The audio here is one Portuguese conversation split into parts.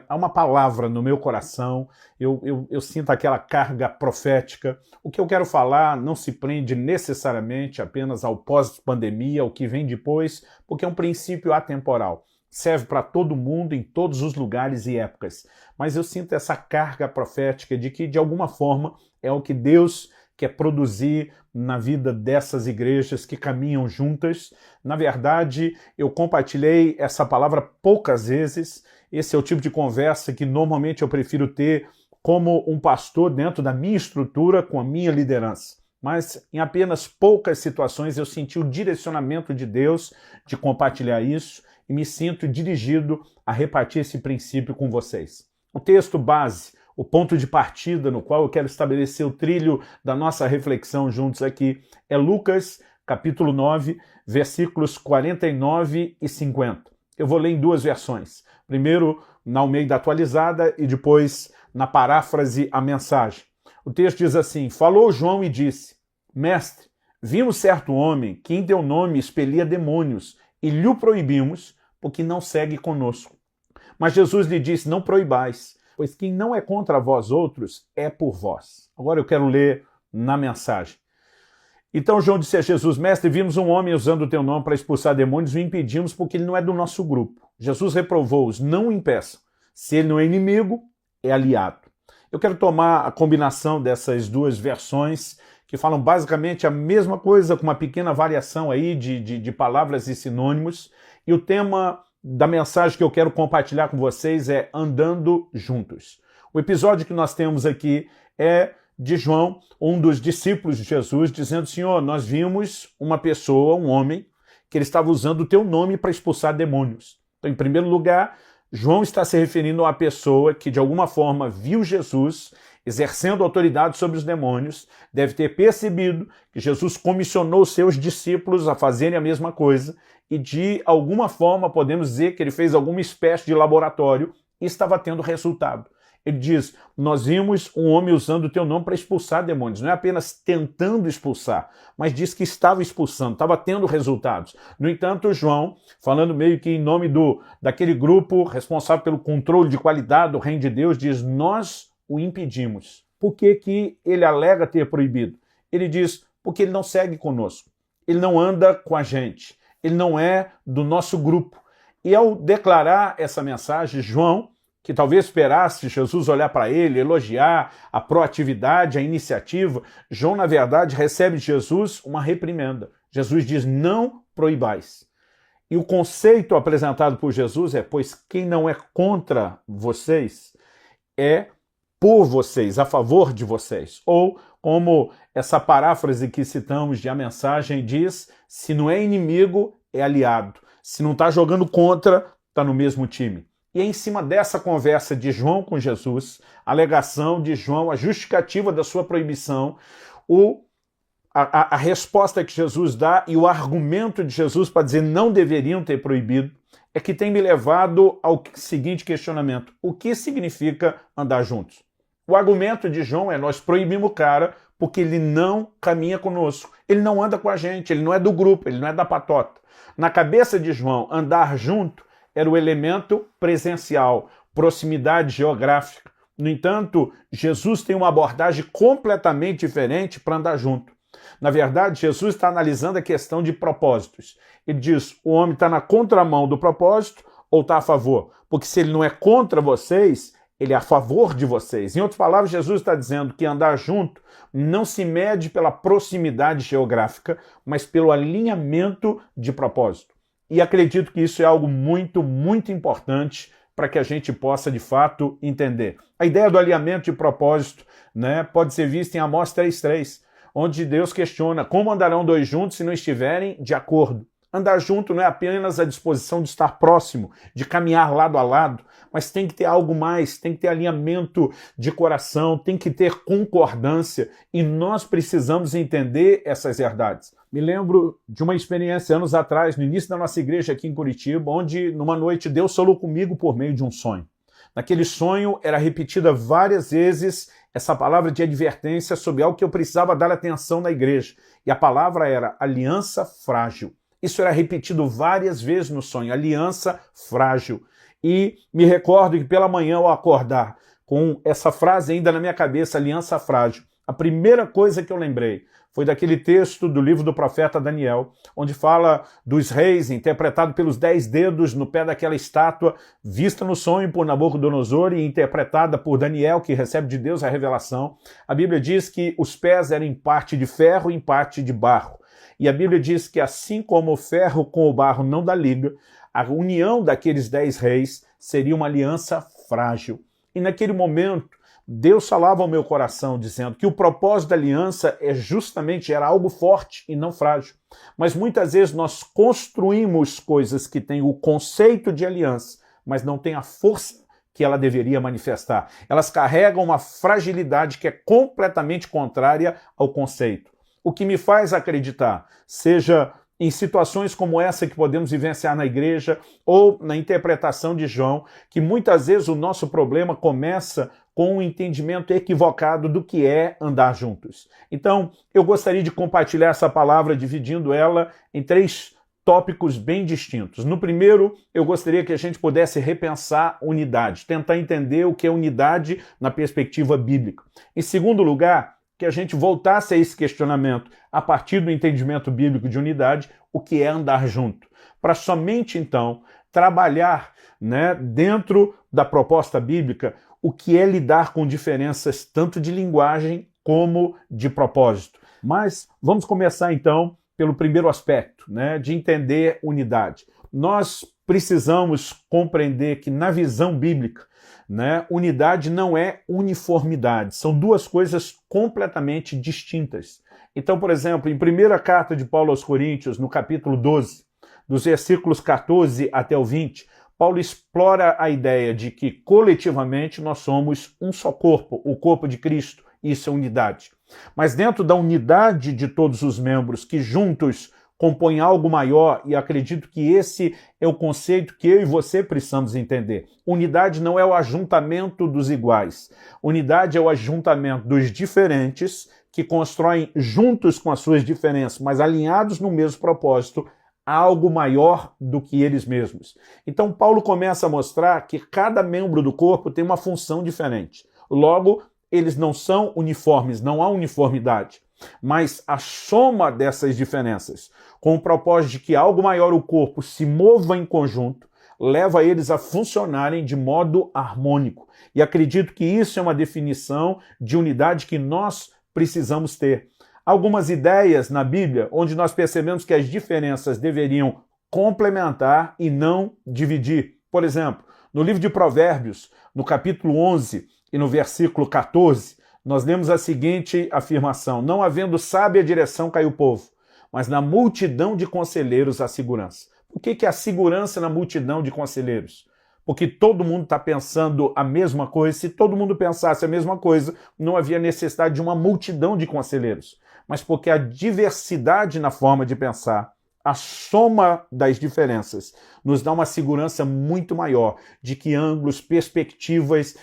há uma palavra no meu coração, eu sinto aquela carga profética. O que eu quero falar não se prende necessariamente apenas ao pós-pandemia, ao que vem depois, porque é um princípio atemporal. Serve para todo mundo, em todos os lugares e épocas. Mas eu sinto essa carga profética de que, de alguma forma, é o que Deus quer produzir na vida dessas igrejas que caminham juntas. Na verdade, eu compartilhei essa palavra poucas vezes. Esse é o tipo de conversa que normalmente eu prefiro ter como um pastor dentro da minha estrutura, com a minha liderança. Mas em apenas poucas situações eu senti o direcionamento de Deus de compartilhar isso e me sinto dirigido a repartir esse princípio com vocês. O texto base, o ponto de partida no qual eu quero estabelecer o trilho da nossa reflexão juntos aqui, é Lucas, capítulo 9, versículos 49 e 50. Eu vou ler em duas versões. Primeiro na Almeida atualizada e depois na paráfrase a mensagem. O texto diz assim: falou João e disse: Mestre, vimos certo homem que em teu nome expelia demônios e lhe o proibimos, porque não segue conosco. Mas Jesus lhe disse: não proibais, pois quem não é contra vós outros é por vós. Agora eu quero ler na mensagem. Então João disse a Jesus: Mestre, vimos um homem usando o teu nome para expulsar demônios e o impedimos porque ele não é do nosso grupo. Jesus reprovou-os: não o impeçam. Se ele não é inimigo, é aliado. Eu quero tomar a combinação dessas duas versões que falam basicamente a mesma coisa, com uma pequena variação aí de palavras e sinônimos. E o tema da mensagem que eu quero compartilhar com vocês é andando juntos. O episódio que nós temos aqui é de João, um dos discípulos de Jesus, dizendo: Senhor, nós vimos uma pessoa, um homem, que ele estava usando o teu nome para expulsar demônios. Então, em primeiro lugar, João está se referindo a uma pessoa que de alguma forma viu Jesus exercendo autoridade sobre os demônios, deve ter percebido que Jesus comissionou seus discípulos a fazerem a mesma coisa e de alguma forma podemos dizer que ele fez alguma espécie de laboratório e estava tendo resultado. Ele diz: nós vimos um homem usando o teu nome para expulsar demônios. Não é apenas tentando expulsar, mas diz que estava expulsando, estava tendo resultados. No entanto, João, falando meio que em nome daquele grupo responsável pelo controle de qualidade do reino de Deus, diz: nós o impedimos. Por que que ele alega ter proibido? Ele diz: porque ele não segue conosco, ele não anda com a gente, ele não é do nosso grupo. E ao declarar essa mensagem, João, que talvez esperasse Jesus olhar para ele, elogiar a proatividade, a iniciativa, João, na verdade, recebe de Jesus uma reprimenda. Jesus diz: não proibais. E o conceito apresentado por Jesus é: pois quem não é contra vocês é por vocês, a favor de vocês. Ou, como essa paráfrase que citamos de A Mensagem diz: se não é inimigo, é aliado. Se não está jogando contra, está no mesmo time. E é em cima dessa conversa de João com Jesus, a alegação de João, a justificativa da sua proibição, a resposta que Jesus dá e o argumento de Jesus para dizer não deveriam ter proibido, é que tem me levado ao seguinte questionamento: o que significa andar juntos? O argumento de João é: nós proibimos o cara porque ele não caminha conosco, ele não anda com a gente, ele não é do grupo, ele não é da patota. Na cabeça de João, andar junto era o elemento presencial, proximidade geográfica. No entanto, Jesus tem uma abordagem completamente diferente para andar junto. Na verdade, Jesus está analisando a questão de propósitos. Ele diz: o homem está na contramão do propósito ou está a favor? Porque se ele não é contra vocês, ele é a favor de vocês. Em outras palavras, Jesus está dizendo que andar junto não se mede pela proximidade geográfica, mas pelo alinhamento de propósito. E acredito que isso é algo muito, muito importante para que a gente possa, de fato, entender. A ideia do alinhamento de propósito, pode ser vista em Amós 3,3, onde Deus questiona: como andarão dois juntos se não estiverem de acordo? Andar junto não é apenas a disposição de estar próximo, de caminhar lado a lado, mas tem que ter algo mais, tem que ter alinhamento de coração, tem que ter concordância, e nós precisamos entender essas verdades. Me lembro de uma experiência anos atrás, no início da nossa igreja aqui em Curitiba, onde numa noite Deus falou comigo por meio de um sonho. Naquele sonho era repetida várias vezes essa palavra de advertência sobre algo que eu precisava dar atenção na igreja. E a palavra era aliança frágil. Isso era repetido várias vezes no sonho, aliança frágil. e me recordo que pela manhã ao acordar com essa frase ainda na minha cabeça, aliança frágil, a primeira coisa que eu lembrei foi daquele texto do livro do profeta Daniel, onde fala dos reis, interpretado pelos 10 dedos no pé daquela estátua, vista no sonho por Nabucodonosor e interpretada por Daniel, que recebe de Deus a revelação. A Bíblia diz que os pés eram em parte de ferro e em parte de barro. E a Bíblia diz que assim como o ferro com o barro não dá liga, a união daqueles 10 reis seria uma aliança frágil. E naquele momento, Deus falava ao meu coração dizendo que o propósito da aliança é justamente era algo forte e não frágil. Mas muitas vezes nós construímos coisas que têm o conceito de aliança, mas não têm a força que ela deveria manifestar. Elas carregam uma fragilidade que é completamente contrária ao conceito. O que me faz acreditar, seja em situações como essa que podemos vivenciar na igreja ou na interpretação de João, que muitas vezes o nosso problema começa com um entendimento equivocado do que é andar juntos. Então, eu gostaria de compartilhar essa palavra, dividindo ela em 3 tópicos bem distintos. No primeiro, eu gostaria que a gente pudesse repensar unidade, tentar entender o que é unidade na perspectiva bíblica. Em segundo lugar, que a gente voltasse a esse questionamento a partir do entendimento bíblico de unidade, o que é andar junto, para somente então trabalhar, dentro da proposta bíblica o que é lidar com diferenças tanto de linguagem como de propósito. Mas vamos começar então pelo primeiro aspecto, de entender unidade. Nós precisamos compreender que na visão bíblica, unidade não é uniformidade, são 2 coisas completamente distintas. Então, por exemplo, em primeira carta de Paulo aos Coríntios, no capítulo 12, dos versículos 14 até o 20, Paulo explora a ideia de que coletivamente nós somos um só corpo, o corpo de Cristo, isso é unidade. Mas dentro da unidade de todos os membros que juntos compõem algo maior, e acredito que esse é o conceito que eu e você precisamos entender. Unidade não é o ajuntamento dos iguais. Unidade é o ajuntamento dos diferentes que constroem juntos com as suas diferenças, mas alinhados no mesmo propósito, algo maior do que eles mesmos. Então Paulo começa a mostrar que cada membro do corpo tem uma função diferente. Logo, eles não são uniformes, não há uniformidade. Mas a soma dessas diferenças, com o propósito de que algo maior, o corpo, se mova em conjunto, leva eles a funcionarem de modo harmônico. E acredito que isso é uma definição de unidade que nós precisamos ter. Algumas ideias na Bíblia onde nós percebemos que as diferenças deveriam complementar e não dividir. Por exemplo, no livro de Provérbios, no capítulo 11 e no versículo 14, nós lemos a seguinte afirmação: não havendo sábia direção cai o povo, mas na multidão de conselheiros há segurança. Por que há segurança na multidão de conselheiros? Porque todo mundo está pensando a mesma coisa. Se todo mundo pensasse a mesma coisa, não havia necessidade de uma multidão de conselheiros. Mas porque a diversidade na forma de pensar, a soma das diferenças, nos dá uma segurança muito maior de que ângulos, perspectivas,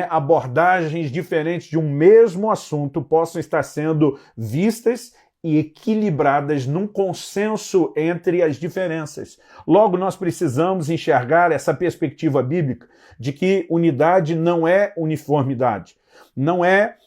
abordagens diferentes de um mesmo assunto possam estar sendo vistas e equilibradas num consenso entre as diferenças. Logo, nós precisamos enxergar essa perspectiva bíblica de que unidade não é uniformidade, não é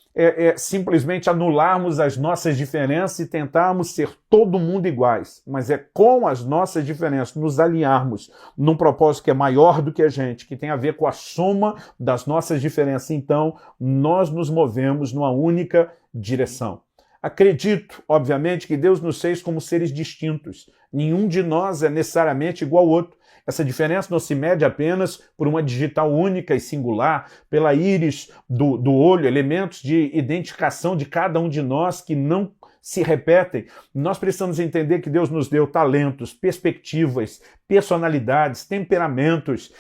simplesmente anularmos as nossas diferenças e tentarmos ser todo mundo iguais, mas é com as nossas diferenças nos alinharmos num propósito que é maior do que a gente, que tem a ver com a soma das nossas diferenças. Então, nós nos movemos numa única direção. Acredito, obviamente, que Deus nos fez como seres distintos. Nenhum de nós é necessariamente igual ao outro. Essa diferença não se mede apenas por uma digital única e singular, pela íris do olho, elementos de identificação de cada um de nós que não se repetem. Nós precisamos entender que Deus nos deu talentos, perspectivas, personalidades, temperamentos,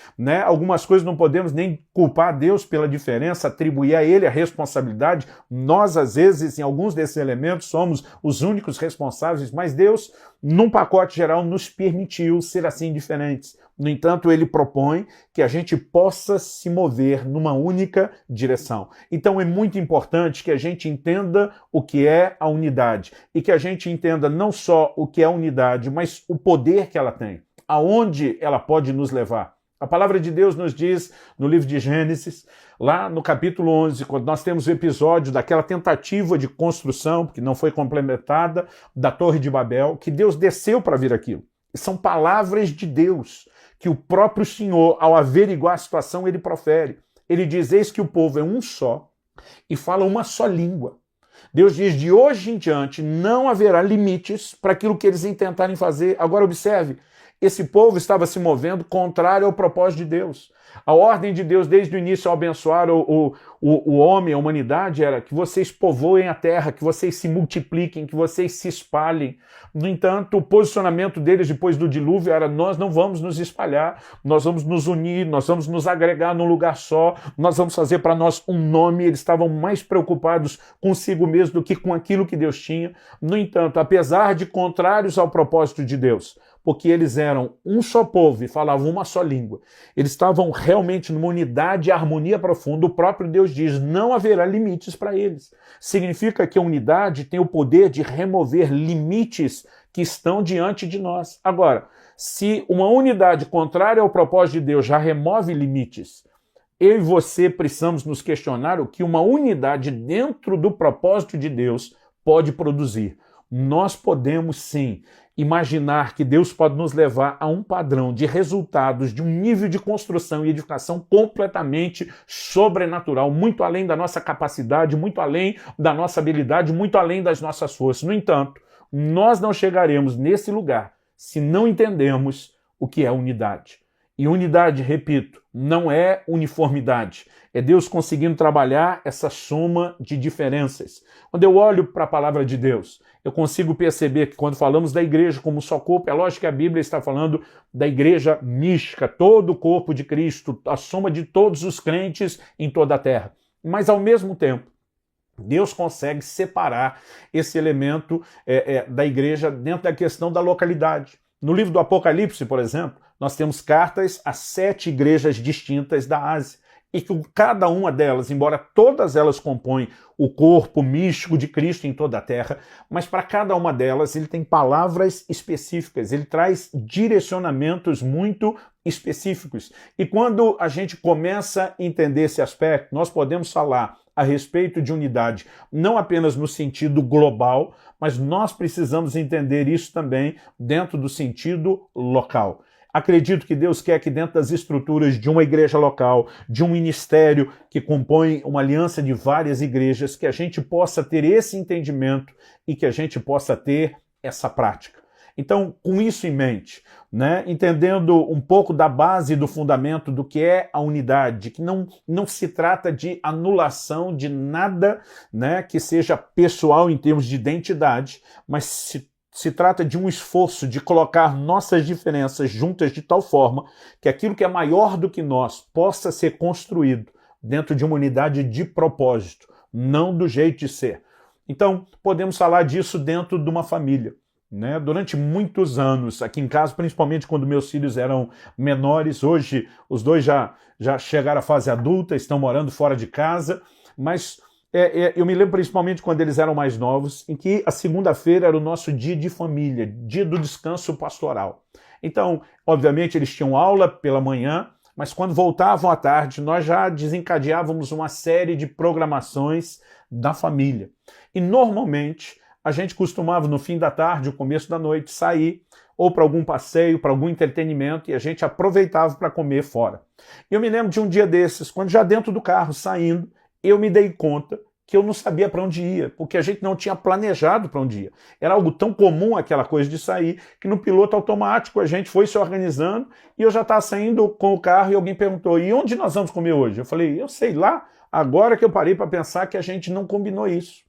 Algumas coisas não podemos nem culpar Deus pela diferença, atribuir a Ele a responsabilidade. Nós, às vezes, em alguns desses elementos, somos os únicos responsáveis, mas Deus, num pacote geral, nos permitiu ser assim diferentes. No entanto, Ele propõe que a gente possa se mover numa única direção. Então é muito importante que a gente entenda o que é a unidade e que a gente entenda não só o que é a unidade, mas o poder que ela tem, aonde ela pode nos levar. A palavra de Deus nos diz no livro de Gênesis, lá no capítulo 11, quando nós temos o episódio daquela tentativa de construção, que não foi complementada, da Torre de Babel, que Deus desceu para vir aquilo. E são palavras de Deus, que o próprio Senhor, ao averiguar a situação, ele profere. Ele diz, eis que o povo é um só e fala uma só língua. Deus diz, de hoje em diante não haverá limites para aquilo que eles intentarem fazer. Agora observe, esse povo estava se movendo contrário ao propósito de Deus. A ordem de Deus, desde o início, ao abençoar o homem, a humanidade, era que vocês povoem a terra, que vocês se multipliquem, que vocês se espalhem. No entanto, o posicionamento deles depois do dilúvio era, nós não vamos nos espalhar, nós vamos nos unir, nós vamos nos agregar num lugar só, nós vamos fazer para nós um nome. Eles estavam mais preocupados consigo mesmo do que com aquilo que Deus tinha. No entanto, apesar de contrários ao propósito de Deus, porque eles eram um só povo e falavam uma só língua, eles estavam realmente numa unidade e harmonia profunda. O próprio Deus diz, não haverá limites para eles. Significa que a unidade tem o poder de remover limites que estão diante de nós. Agora, se uma unidade contrária ao propósito de Deus já remove limites, eu e você precisamos nos questionar o que uma unidade dentro do propósito de Deus pode produzir. Nós podemos sim imaginar que Deus pode nos levar a um padrão de resultados, de um nível de construção e edificação completamente sobrenatural, muito além da nossa capacidade, muito além da nossa habilidade, muito além das nossas forças. No entanto, nós não chegaremos nesse lugar se não entendermos o que é unidade. E unidade, repito, não é uniformidade. É Deus conseguindo trabalhar essa soma de diferenças. Quando eu olho para a palavra de Deus, eu consigo perceber que quando falamos da igreja como só corpo, é lógico que a Bíblia está falando da igreja mística, todo o corpo de Cristo, a soma de todos os crentes em toda a terra. Mas, ao mesmo tempo, Deus consegue separar esse elemento da igreja dentro da questão da localidade. No livro do Apocalipse, por exemplo, nós temos cartas a 7 igrejas distintas da Ásia. E que cada uma delas, embora todas elas compõem o corpo místico de Cristo em toda a terra, mas para cada uma delas ele tem palavras específicas, ele traz direcionamentos muito específicos. E quando a gente começa a entender esse aspecto, nós podemos falar a respeito de unidade, não apenas no sentido global, mas nós precisamos entender isso também dentro do sentido local. Acredito que Deus quer que dentro das estruturas de uma igreja local, de um ministério que compõe uma aliança de várias igrejas, que a gente possa ter esse entendimento e que a gente possa ter essa prática. Então, com isso em mente, entendendo um pouco da base do fundamento do que é a unidade, que não se trata de anulação de nada que seja pessoal em termos de identidade, mas se trata de um esforço de colocar nossas diferenças juntas de tal forma que aquilo que é maior do que nós possa ser construído dentro de uma unidade de propósito, não do jeito de ser. Então, podemos falar disso dentro de uma família. Durante muitos anos, aqui em casa, principalmente quando meus filhos eram menores, hoje os dois já chegaram à fase adulta, estão morando fora de casa, mas eu me lembro principalmente quando eles eram mais novos, em que a segunda-feira era o nosso dia de família, dia do descanso pastoral. Então, obviamente, eles tinham aula pela manhã, mas quando voltavam à tarde, nós já desencadeávamos uma série de programações da família. E normalmente, a gente costumava, no fim da tarde, o começo da noite, sair ou para algum passeio, para algum entretenimento, e a gente aproveitava para comer fora. E eu me lembro de um dia desses, quando já dentro do carro, saindo, eu me dei conta que eu não sabia para onde ia, porque a gente não tinha planejado para onde ia. Era algo tão comum aquela coisa de sair, que no piloto automático a gente foi se organizando, e eu já estava saindo com o carro e alguém perguntou, e onde nós vamos comer hoje? Eu falei, eu sei lá, agora que eu parei para pensar que a gente não combinou isso.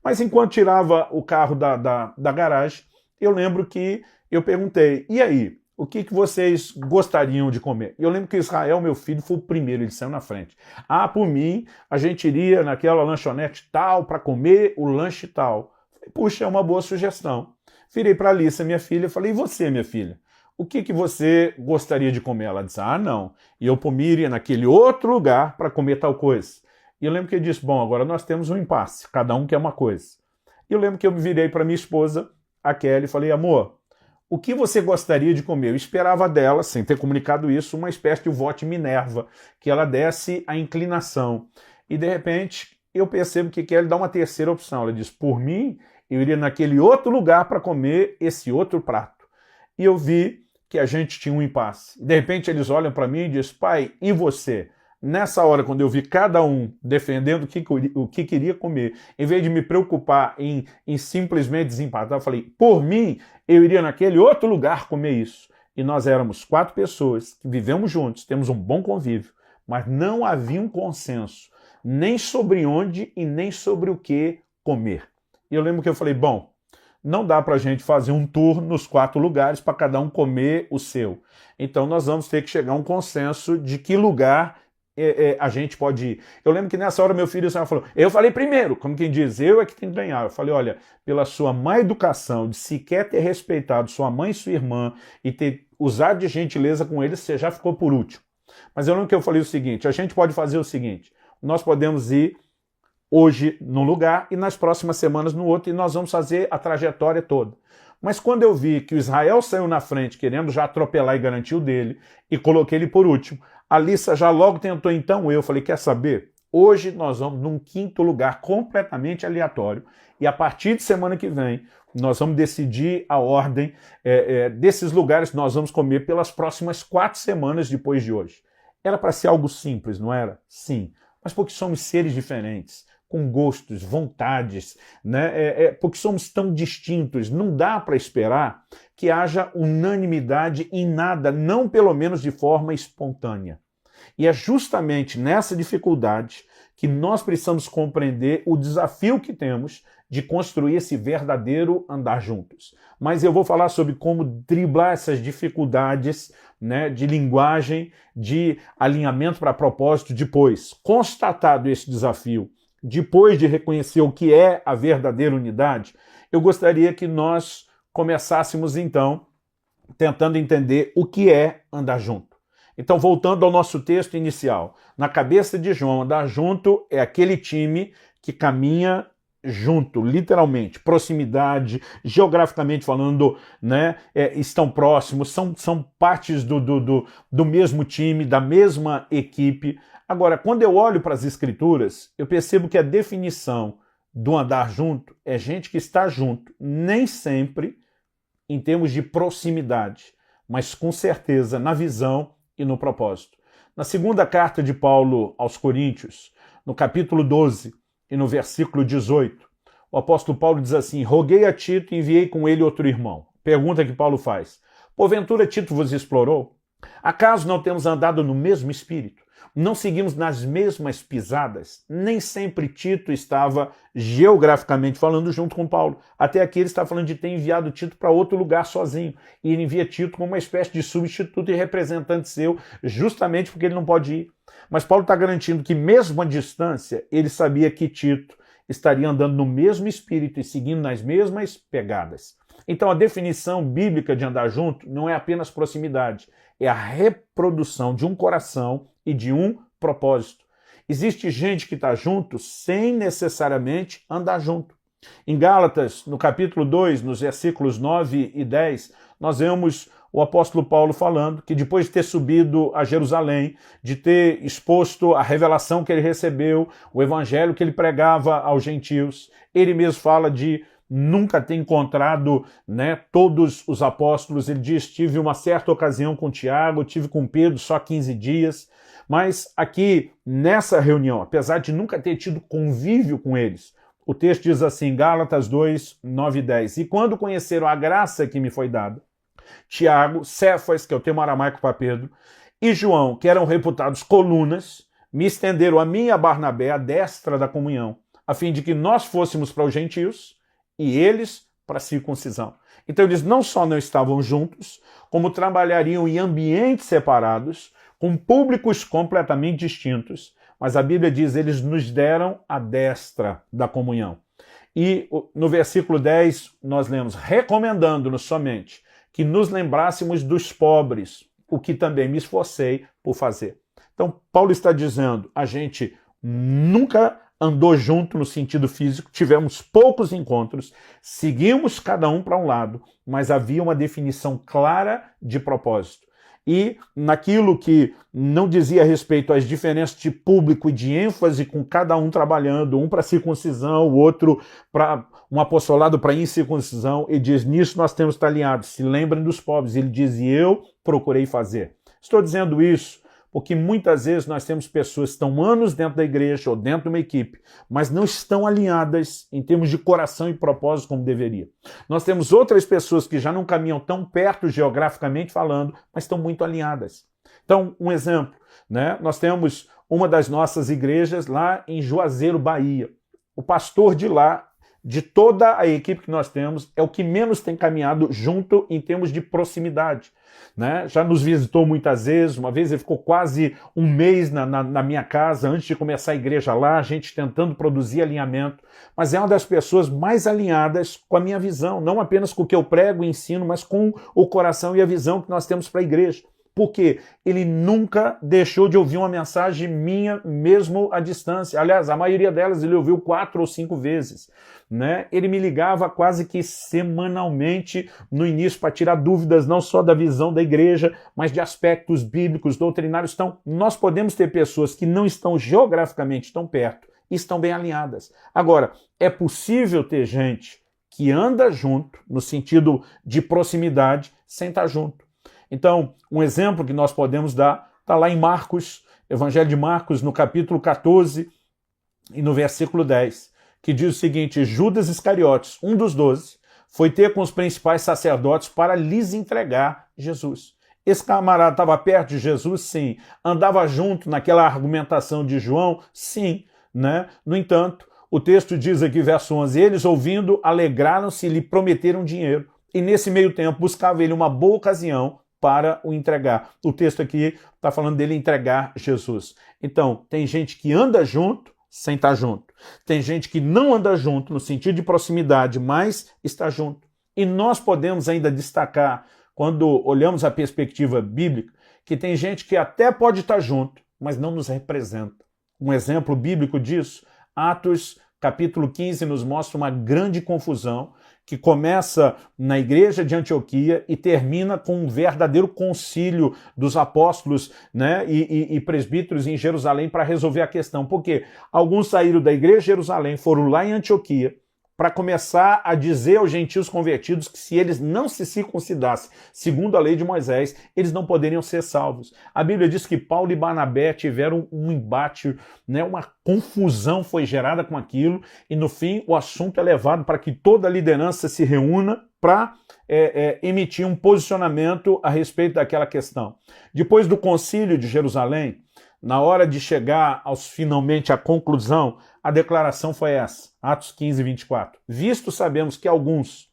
Mas enquanto tirava o carro da garagem, eu lembro que eu perguntei, e aí, o que vocês gostariam de comer? E eu lembro que Israel, meu filho, foi o primeiro, ele saiu na frente. Por mim, a gente iria naquela lanchonete tal para comer o lanche tal. Falei, puxa, é uma boa sugestão. Virei para a Alissa, minha filha, e falei, e você, minha filha? O que você gostaria de comer? Ela disse, não. E eu por mim iria naquele outro lugar para comer tal coisa. E eu lembro que ele disse, bom, agora nós temos um impasse, cada um quer uma coisa. E eu lembro que eu me virei para minha esposa, a Kelly, e falei, amor, o que você gostaria de comer? Eu esperava dela, sem ter comunicado isso, uma espécie de voto Minerva, que ela desse a inclinação. E, de repente, eu percebo que ela dá uma terceira opção. Ela diz, por mim, eu iria naquele outro lugar para comer esse outro prato. E eu vi que a gente tinha um impasse. De repente, eles olham para mim e dizem, pai, e você? Nessa hora, quando eu vi cada um defendendo o que queria comer, em vez de me preocupar em simplesmente desempatar, eu falei, por mim, eu iria naquele outro lugar comer isso. E nós éramos 4 pessoas que vivemos juntos, temos um bom convívio, mas não havia um consenso, nem sobre onde e nem sobre o que comer. E eu lembro que eu falei, bom, não dá para a gente fazer um tour nos 4 lugares para cada um comer o seu. Então nós vamos ter que chegar a um consenso de que lugar a gente pode ir. Eu lembro que nessa hora meu filho falou, eu falei primeiro, como quem diz, eu é que tenho que ganhar. Eu falei, olha, pela sua má educação, de sequer ter respeitado sua mãe e sua irmã e ter usado de gentileza com eles, você já ficou por último. Mas eu lembro que eu falei o seguinte, a gente pode fazer o seguinte, nós podemos ir hoje num lugar e nas próximas semanas no outro, e nós vamos fazer a trajetória toda. Mas quando eu vi que o Israel saiu na frente, querendo já atropelar e garantir o dele, e coloquei ele por último, a Lissa já logo tentou, então eu falei, quer saber? Hoje nós vamos num 5º lugar completamente aleatório, e a partir de semana que vem, nós vamos decidir a ordem desses lugares que nós vamos comer pelas próximas 4 semanas depois de hoje. Era para ser algo simples, não era? Sim, mas porque somos seres diferentes, com gostos, vontades, né? Porque somos tão distintos, não dá para esperar que haja unanimidade em nada, não pelo menos de forma espontânea. E é justamente nessa dificuldade que nós precisamos compreender o desafio que temos de construir esse verdadeiro andar juntos. Mas eu vou falar sobre como driblar essas dificuldades, né, de linguagem, de alinhamento para propósito depois. Constatado esse desafio, depois de reconhecer o que é a verdadeira unidade, eu gostaria que nós começássemos, então, tentando entender o que é andar junto. Então, voltando ao nosso texto inicial, na cabeça de João, andar junto é aquele time que caminha junto, literalmente, proximidade, geograficamente falando, né, estão próximos, são partes do mesmo time, da mesma equipe. Agora, quando eu olho para as Escrituras, eu percebo que a definição do andar junto é gente que está junto, nem sempre em termos de proximidade, mas com certeza na visão e no propósito. Na segunda carta de Paulo aos Coríntios, no capítulo 12 e no versículo 18, o apóstolo Paulo diz assim, roguei a Tito e enviei com ele outro irmão. Pergunta que Paulo faz, porventura Tito vos explorou? Acaso não temos andado no mesmo espírito? Não seguimos nas mesmas pisadas? Nem sempre Tito estava geograficamente falando junto com Paulo. Até aqui ele está falando de ter enviado Tito para outro lugar sozinho. E ele envia Tito como uma espécie de substituto e representante seu, justamente porque ele não pode ir. Mas Paulo está garantindo que mesmo à distância, ele sabia que Tito estaria andando no mesmo espírito e seguindo nas mesmas pegadas. Então a definição bíblica de andar junto não é apenas proximidade, é a reprodução de um coração e de um propósito. Existe gente que está junto sem necessariamente andar junto. Em Gálatas, no capítulo 2, nos versículos 9 e 10, nós vemos o apóstolo Paulo falando que depois de ter subido a Jerusalém, de ter exposto a revelação que ele recebeu, o evangelho que ele pregava aos gentios, ele mesmo fala de nunca ter encontrado, né, todos os apóstolos. Ele diz, tive uma certa ocasião com Tiago, tive com Pedro só 15 dias, mas aqui nessa reunião, apesar de nunca ter tido convívio com eles, o texto diz assim, Gálatas 2, 9 e 10, e quando conheceram a graça que me foi dada, Tiago, Cefas, que é o termo aramaico para Pedro, e João, que eram reputados colunas, me estenderam a mim e a Barnabé a destra da comunhão, a fim de que nós fôssemos para os gentios e eles para a circuncisão. Então eles não só não estavam juntos, como trabalhariam em ambientes separados, com públicos completamente distintos, mas a Bíblia diz, eles nos deram a destra da comunhão. E no versículo 10 nós lemos, recomendando-nos somente que nos lembrássemos dos pobres, o que também me esforcei por fazer. Então Paulo está dizendo, a gente nunca andou junto no sentido físico, tivemos poucos encontros, seguimos cada um para um lado, mas havia uma definição clara de propósito. E naquilo que não dizia respeito às diferenças de público e de ênfase, com cada um trabalhando, um para circuncisão, o outro para um apostolado para incircuncisão, ele diz, nisso nós temos que estar alinhados, se lembrem dos pobres. Ele diz, e eu procurei fazer. Estou dizendo isso porque muitas vezes nós temos pessoas que estão anos dentro da igreja ou dentro de uma equipe, mas não estão alinhadas em termos de coração e propósito como deveria. Nós temos outras pessoas que já não caminham tão perto geograficamente falando, mas estão muito alinhadas. Então, um exemplo, né? Nós temos uma das nossas igrejas lá em Juazeiro, Bahia. O pastor de lá, de toda a equipe que nós temos, é o que menos tem caminhado junto em termos de proximidade. Né? Já nos visitou muitas vezes, uma vez ele ficou quase um mês na minha casa, antes de começar a igreja lá, a gente tentando produzir alinhamento, mas é uma das pessoas mais alinhadas com a minha visão, não apenas com o que eu prego e ensino, mas com o coração e a visão que nós temos para a igreja. Porque ele nunca deixou de ouvir uma mensagem minha, mesmo à distância. Aliás, a maioria delas ele ouviu 4 ou 5 vezes. Né? Ele me ligava quase que semanalmente no início para tirar dúvidas não só da visão da igreja, mas de aspectos bíblicos, doutrinários. Então, nós podemos ter pessoas que não estão geograficamente tão perto e estão bem alinhadas. Agora, é possível ter gente que anda junto, no sentido de proximidade, sem estar junto. Então, um exemplo que nós podemos dar está lá em Marcos, Evangelho de Marcos, no capítulo 14 e no versículo 10, que diz o seguinte, Judas Iscariotes, um dos 12, foi ter com os principais sacerdotes para lhes entregar Jesus. Esse camarada estava perto de Jesus? Sim. Andava junto naquela argumentação de João? Sim. Né? No entanto, o texto diz aqui, verso 11, eles ouvindo, alegraram-se e lhe prometeram dinheiro. E nesse meio tempo buscava ele uma boa ocasião para o entregar. O texto aqui está falando dele entregar Jesus. Então, tem gente que anda junto sem estar junto. Tem gente que não anda junto no sentido de proximidade, mas está junto. E nós podemos ainda destacar, quando olhamos a perspectiva bíblica, que tem gente que até pode estar junto, mas não nos representa. Um exemplo bíblico disso, Atos capítulo 15 nos mostra uma grande confusão que começa na igreja de Antioquia e termina com um verdadeiro concílio dos apóstolos, né, e presbíteros em Jerusalém para resolver a questão. Porque alguns saíram da igreja de Jerusalém, foram lá em Antioquia, para começar a dizer aos gentios convertidos que se eles não se circuncidassem segundo a lei de Moisés, eles não poderiam ser salvos. A Bíblia diz que Paulo e Barnabé tiveram um embate, né, uma confusão foi gerada com aquilo, e no fim o assunto é levado para que toda a liderança se reúna para emitir um posicionamento a respeito daquela questão. Depois do concílio de Jerusalém, na hora de chegar finalmente à conclusão, a declaração foi essa, Atos 15, 24. Visto sabemos que alguns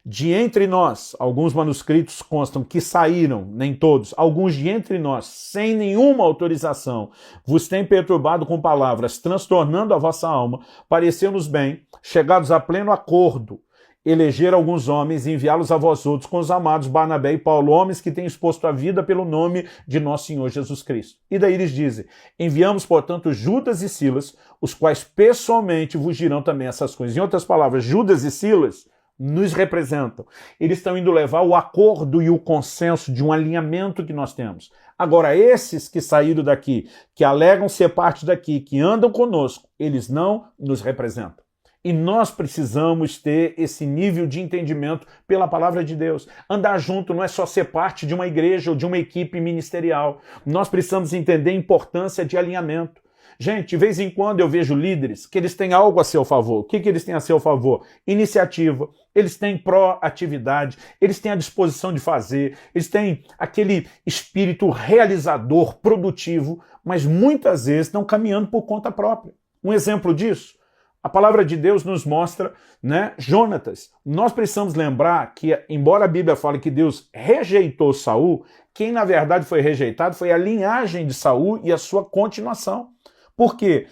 de entre nós, alguns manuscritos constam que saíram, nem todos, alguns de entre nós, sem nenhuma autorização, vos têm perturbado com palavras, transtornando a vossa alma, pareceu-nos bem, chegados a pleno acordo, eleger alguns homens e enviá-los a vós outros com os amados Barnabé e Paulo, homens que têm exposto a vida pelo nome de nosso Senhor Jesus Cristo. E daí eles dizem, enviamos, portanto, Judas e Silas, os quais pessoalmente vos dirão também essas coisas. Em outras palavras, Judas e Silas nos representam. Eles estão indo levar o acordo e o consenso de um alinhamento que nós temos. Agora, esses que saíram daqui, que alegam ser parte daqui, que andam conosco, eles não nos representam. E nós precisamos ter esse nível de entendimento pela palavra de Deus. Andar junto não é só ser parte de uma igreja ou de uma equipe ministerial. Nós precisamos entender a importância de alinhamento. Gente, de vez em quando eu vejo líderes que eles têm algo a seu favor. O que eles têm a seu favor? Iniciativa, eles têm proatividade, eles têm a disposição de fazer, eles têm aquele espírito realizador, produtivo, mas muitas vezes estão caminhando por conta própria. Um exemplo disso, a palavra de Deus nos mostra, né, Jonatas. Nós precisamos lembrar que, embora a Bíblia fale que Deus rejeitou Saul, quem na verdade foi rejeitado foi a linhagem de Saul e a sua continuação. Por quê?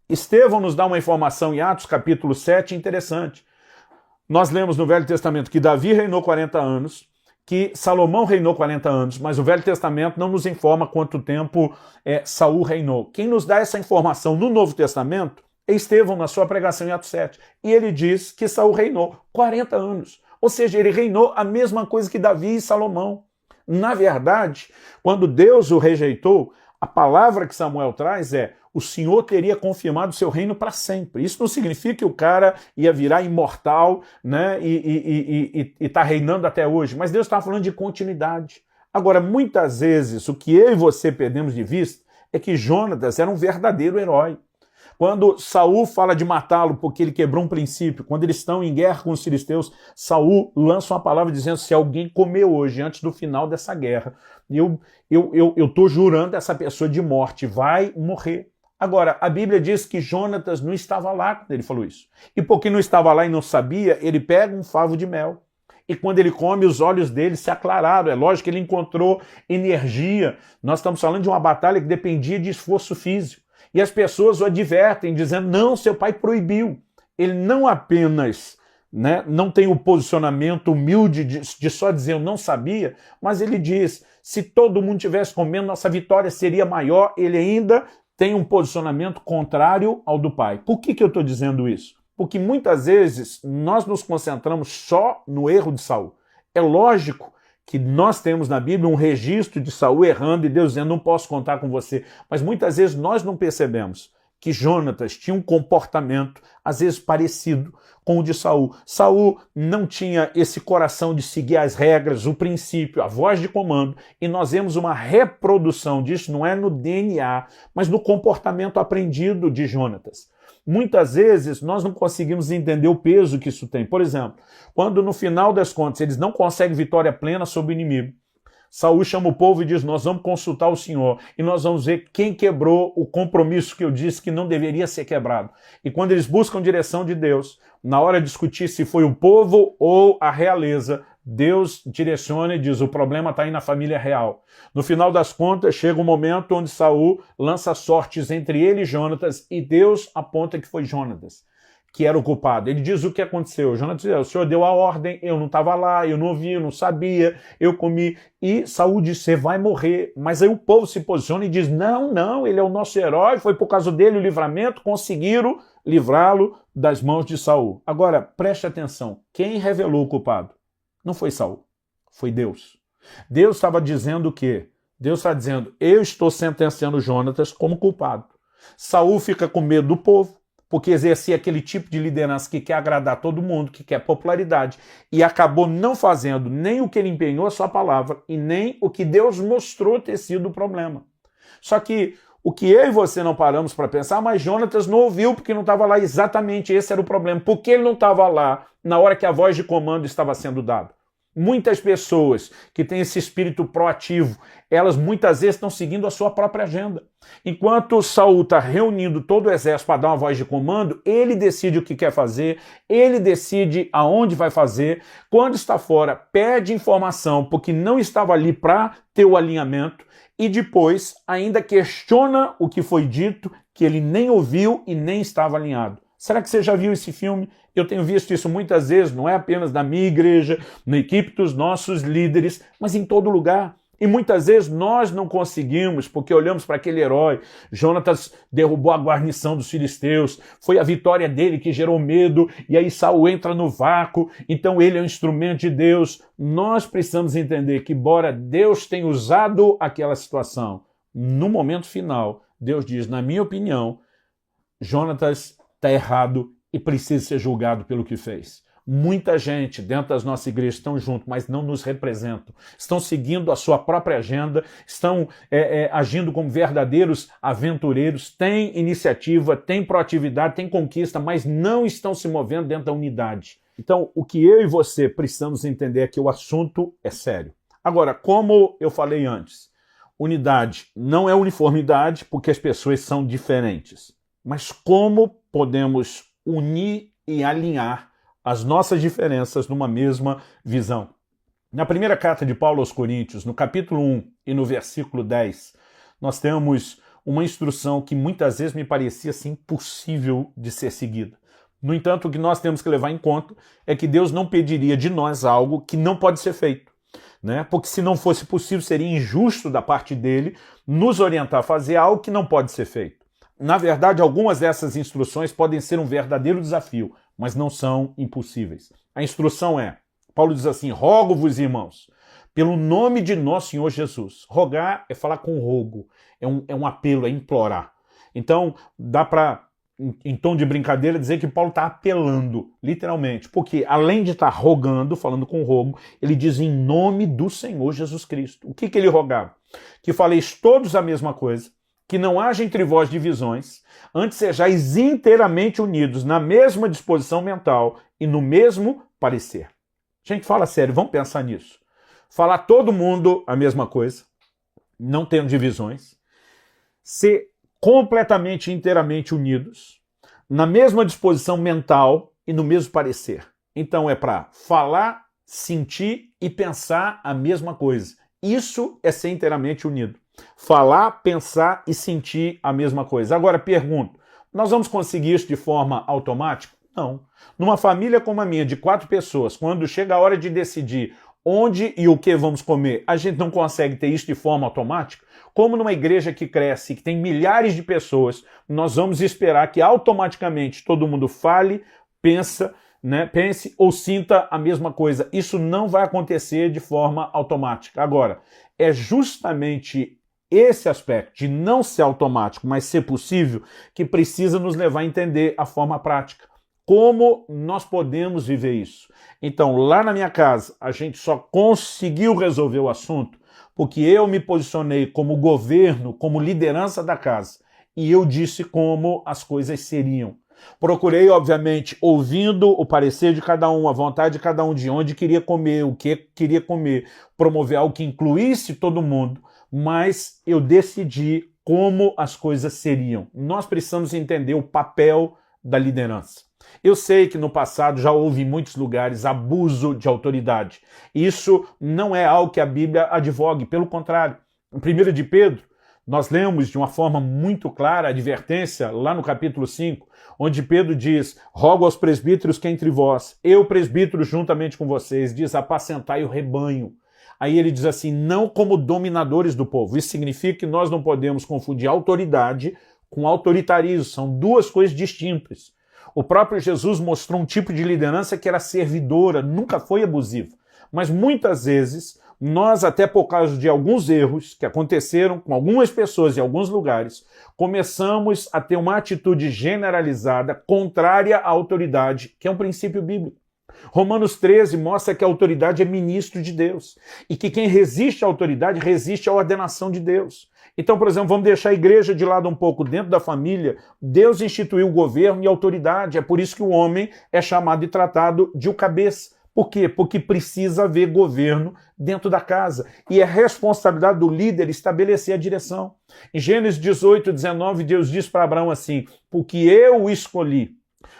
Estevão nos dá uma informação em Atos capítulo 7 interessante. Nós lemos no Velho Testamento que Davi reinou 40 anos, que Salomão reinou 40 anos, mas o Velho Testamento não nos informa quanto tempo Saul reinou. Quem nos dá essa informação no Novo Testamento Estevão, na sua pregação em Atos 7, e ele diz que Saul reinou 40 anos. Ou seja, ele reinou a mesma coisa que Davi e Salomão. Na verdade, quando Deus o rejeitou, a palavra que Samuel traz é: o Senhor teria confirmado seu reino para sempre. Isso não significa que o cara ia virar imortal, né, e tá reinando até hoje, mas Deus estava falando de continuidade. Agora, muitas vezes, o que eu e você perdemos de vista é que Jonatas era um verdadeiro herói. Quando Saul fala de matá-lo porque ele quebrou um princípio, quando eles estão em guerra com os filisteus, Saul lança uma palavra dizendo: se alguém comer hoje, antes do final dessa guerra, eu estou jurando essa pessoa de morte, vai morrer. Agora, a Bíblia diz que Jonatas não estava lá quando ele falou isso. E porque não estava lá e não sabia, ele pega um favo de mel. E quando ele come, os olhos dele se aclararam. É lógico que ele encontrou energia. Nós estamos falando de uma batalha que dependia de esforço físico. E as pessoas o advertem, dizendo: não, seu pai proibiu. Ele não apenas, né, não tem o posicionamento humilde de só dizer eu não sabia, mas ele diz: se todo mundo tivesse comendo, nossa vitória seria maior. Ele ainda tem um posicionamento contrário ao do pai. Por que eu estou dizendo isso? Porque muitas vezes nós nos concentramos só no erro de Saul. É lógico que nós temos na Bíblia um registro de Saul errando e Deus dizendo: não posso contar com você. Mas muitas vezes nós não percebemos que Jonatas tinha um comportamento, às vezes, parecido com o de Saul. Saul não tinha esse coração de seguir as regras, o princípio, a voz de comando, e nós vemos uma reprodução disso, não é no DNA, mas no comportamento aprendido de Jonatas. Muitas vezes nós não conseguimos entender o peso que isso tem. Por exemplo, quando no final das contas eles não conseguem vitória plena sobre o inimigo, Saul chama o povo e diz: nós vamos consultar o Senhor e nós vamos ver quem quebrou o compromisso que eu disse que não deveria ser quebrado. E quando eles buscam direção de Deus, na hora de discutir se foi o povo ou a realeza, Deus direciona e diz: o problema está aí na família real. No final das contas, chega um momento onde Saul lança sortes entre ele e Jonatas e Deus aponta que foi Jonatas que era o culpado. Ele diz o que aconteceu. Jonatas diz: o senhor deu a ordem, eu não estava lá, eu não ouvi, eu não sabia, eu comi. E Saul diz: você vai morrer. Mas aí o povo se posiciona e diz: não, ele é o nosso herói, foi por causa dele o livramento, conseguiram livrá-lo das mãos de Saul. Agora, preste atenção, quem revelou o culpado? Não foi Saul, foi Deus. Deus estava dizendo o quê? Deus está dizendo: eu estou sentenciando Jonatas como culpado. Saul fica com medo do povo, porque exercia aquele tipo de liderança que quer agradar todo mundo, que quer popularidade, e acabou não fazendo nem o que ele empenhou a sua palavra e nem o que Deus mostrou ter sido o problema. Só que o que eu e você não paramos para pensar: mas Jonatas não ouviu porque não estava lá. Exatamente esse era o problema. Porque ele não estava lá na hora que a voz de comando estava sendo dada. Muitas pessoas que têm esse espírito proativo, elas muitas vezes estão seguindo a sua própria agenda. Enquanto Saul está reunindo todo o exército para dar uma voz de comando, ele decide o que quer fazer, ele decide aonde vai fazer. Quando está fora, pede informação porque não estava ali para ter o alinhamento e depois ainda questiona o que foi dito, que ele nem ouviu e nem estava alinhado. Será que você já viu esse filme? Eu tenho visto isso muitas vezes, não é apenas na minha igreja, na equipe dos nossos líderes, mas em todo lugar. E muitas vezes nós não conseguimos, porque olhamos para aquele herói. Jonatas derrubou a guarnição dos filisteus, foi a vitória dele que gerou medo, e aí Saul entra no vácuo, então ele é um instrumento de Deus. Nós precisamos entender que, embora Deus tenha usado aquela situação, no momento final, Deus diz: na minha opinião, Jonatas está errado e precisa ser julgado pelo que fez. Muita gente dentro das nossas igrejas estão juntos, mas não nos representam. Estão seguindo a sua própria agenda, estão agindo como verdadeiros aventureiros, têm iniciativa, têm proatividade, têm conquista, mas não estão se movendo dentro da unidade. Então, o que eu e você precisamos entender é que o assunto é sério. Agora, como eu falei antes, unidade não é uniformidade porque as pessoas são diferentes. Mas como podemos unir e alinhar as nossas diferenças numa mesma visão? Na primeira carta de Paulo aos Coríntios, no capítulo 1 e no versículo 10, nós temos uma instrução que muitas vezes me parecia assim, impossível de ser seguida. No entanto, o que nós temos que levar em conta é que Deus não pediria de nós algo que não pode ser feito, né? Porque se não fosse possível, seria injusto da parte dele nos orientar a fazer algo que não pode ser feito. Na verdade, algumas dessas instruções podem ser um verdadeiro desafio, mas não são impossíveis. A instrução é, Paulo diz assim, rogo-vos, irmãos, pelo nome de nosso Senhor Jesus. Rogar é falar com rogo, é um apelo, é implorar. Então, dá para, em tom de brincadeira, dizer que Paulo está apelando, literalmente, porque além de estar rogando, falando com rogo, ele diz em nome do Senhor Jesus Cristo. O que ele rogava? Que faleis todos a mesma coisa, que não haja entre vós divisões, antes sejais inteiramente unidos na mesma disposição mental e no mesmo parecer. Gente, fala sério, vamos pensar nisso. Falar todo mundo a mesma coisa, não tendo divisões, ser completamente e inteiramente unidos, na mesma disposição mental e no mesmo parecer. Então é para falar, sentir e pensar a mesma coisa. Isso é ser inteiramente unido. Falar, pensar e sentir a mesma coisa. Agora pergunto, nós vamos conseguir isso de forma automática? Não. Numa família como a minha, de 4 pessoas, quando chega a hora de decidir onde e o que vamos comer, a gente não consegue ter isso de forma automática? Como numa igreja que cresce, que tem milhares de pessoas, nós vamos esperar que automaticamente todo mundo fale, pense ou sinta a mesma coisa. Isso não vai acontecer de forma automática. Agora, é justamente esse aspecto de não ser automático, mas ser possível, que precisa nos levar a entender a forma prática. Como nós podemos viver isso? Então, lá na minha casa, a gente só conseguiu resolver o assunto porque eu me posicionei como governo, como liderança da casa, e eu disse como as coisas seriam. Procurei, obviamente, ouvindo o parecer de cada um, a vontade de cada um, de onde queria comer, o que queria comer, promover algo que incluísse todo mundo, mas eu decidi como as coisas seriam. Nós precisamos entender o papel da liderança. Eu sei que no passado já houve em muitos lugares abuso de autoridade. Isso não é algo que a Bíblia advogue, pelo contrário. Em 1 de Pedro, nós lemos de uma forma muito clara a advertência lá no capítulo 5, onde Pedro diz, rogo aos presbíteros que entre vós, eu presbítero juntamente com vocês, diz, apacentai o rebanho. Aí ele diz assim, não como dominadores do povo. Isso significa que nós não podemos confundir autoridade com autoritarismo. São duas coisas distintas. O próprio Jesus mostrou um tipo de liderança que era servidora, nunca foi abusiva. Mas muitas vezes, nós, até por causa de alguns erros que aconteceram com algumas pessoas em alguns lugares, começamos a ter uma atitude generalizada contrária à autoridade, que é um princípio bíblico. Romanos 13 mostra que a autoridade é ministro de Deus e que quem resiste à autoridade resiste à ordenação de Deus. Então, por exemplo, vamos deixar a igreja de lado um pouco. Dentro da família, Deus instituiu o governo e a autoridade. É por isso que o homem é chamado e tratado de o cabeça. Por quê? Porque precisa haver governo dentro da casa. E é responsabilidade do líder estabelecer a direção. Em Gênesis 18, 19, Deus diz para Abraão assim, porque eu o escolhi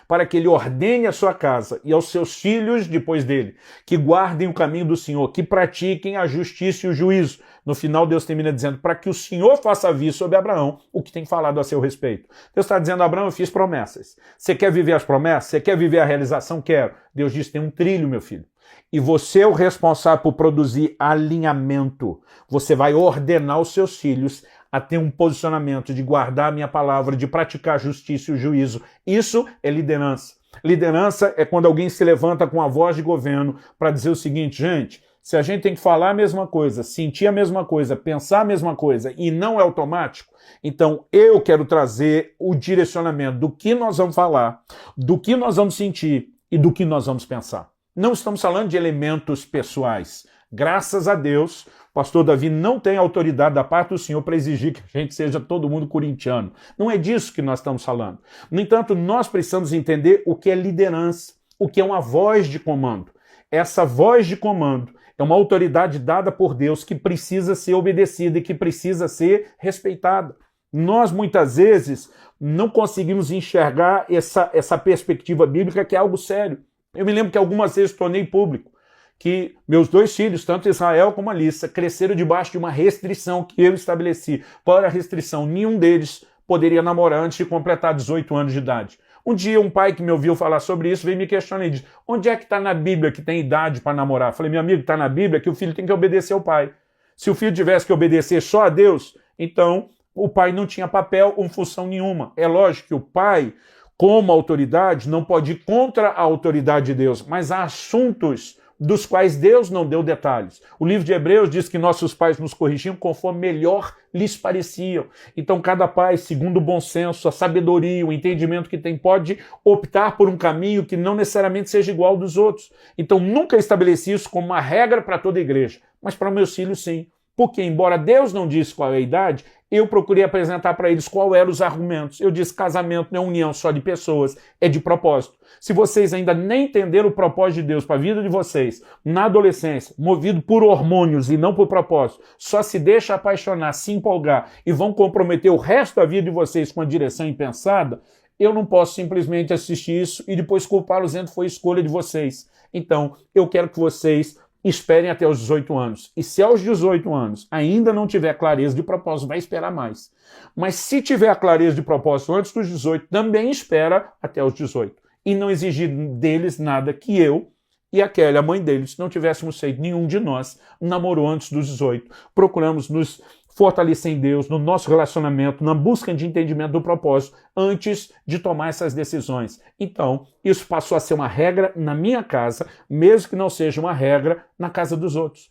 para que ele ordene a sua casa e aos seus filhos depois dele, que guardem o caminho do Senhor, que pratiquem a justiça e o juízo. No final, Deus termina dizendo, para que o Senhor faça vir sobre Abraão o que tem falado a seu respeito. Deus está dizendo, Abraão, eu fiz promessas. Você quer viver as promessas? Você quer viver a realização? Quero. Deus diz, tem um trilho, meu filho. E você é o responsável por produzir alinhamento. Você vai ordenar os seus filhos a ter um posicionamento de guardar a minha palavra, de praticar a justiça e o juízo. Isso é liderança. Liderança é quando alguém se levanta com a voz de governo para dizer o seguinte, gente, se a gente tem que falar a mesma coisa, sentir a mesma coisa, pensar a mesma coisa e não é automático, então eu quero trazer o direcionamento do que nós vamos falar, do que nós vamos sentir e do que nós vamos pensar. Não estamos falando de elementos pessoais. Graças a Deus, o pastor Davi não tem autoridade da parte do Senhor para exigir que a gente seja todo mundo corintiano. Não é disso que nós estamos falando. No entanto, nós precisamos entender o que é liderança, o que é uma voz de comando. Essa voz de comando é uma autoridade dada por Deus que precisa ser obedecida e que precisa ser respeitada. Nós, muitas vezes, não conseguimos enxergar essa perspectiva bíblica, que é algo sério. Eu me lembro que algumas vezes tornei público que meus 2 filhos, tanto Israel como Alissa, cresceram debaixo de uma restrição que eu estabeleci. Qual era a restrição? Nenhum deles poderia namorar antes de completar 18 anos de idade. Um dia um pai que me ouviu falar sobre isso veio me questionar e disse, onde é que está na Bíblia que tem idade para namorar? Eu falei, meu amigo, está na Bíblia que o filho tem que obedecer ao pai. Se o filho tivesse que obedecer só a Deus, então o pai não tinha papel ou função nenhuma. É lógico que o pai, como autoridade, não pode ir contra a autoridade de Deus, mas há assuntos dos quais Deus não deu detalhes. O livro de Hebreus diz que nossos pais nos corrigiam conforme melhor lhes pareciam. Então cada pai, segundo o bom senso, a sabedoria, o entendimento que tem, pode optar por um caminho que não necessariamente seja igual ao dos outros. Então nunca estabeleci isso como uma regra para toda a igreja, mas para meus filhos sim. Porque, embora Deus não disse qual é a idade, eu procurei apresentar para eles qual eram os argumentos. Eu disse: casamento não é união só de pessoas, é de propósito. Se vocês ainda nem entenderam o propósito de Deus para a vida de vocês, na adolescência, movido por hormônios e não por propósito, só se deixa apaixonar, se empolgar e vão comprometer o resto da vida de vocês com a direção impensada, eu não posso simplesmente assistir isso e depois culpá-los dizendo que foi escolha de vocês. Então, eu quero que vocês esperem até os 18 anos. E se aos 18 anos ainda não tiver clareza de propósito, vai esperar mais. Mas se tiver a clareza de propósito antes dos 18, também espera até os 18. E não exigir deles nada que eu e a Kelly, a mãe deles, não tivéssemos feito. Nenhum de nós namorou antes dos 18. Procuramos nos fortalecer em Deus, no nosso relacionamento, na busca de entendimento do propósito, antes de tomar essas decisões. Então, isso passou a ser uma regra na minha casa, mesmo que não seja uma regra na casa dos outros.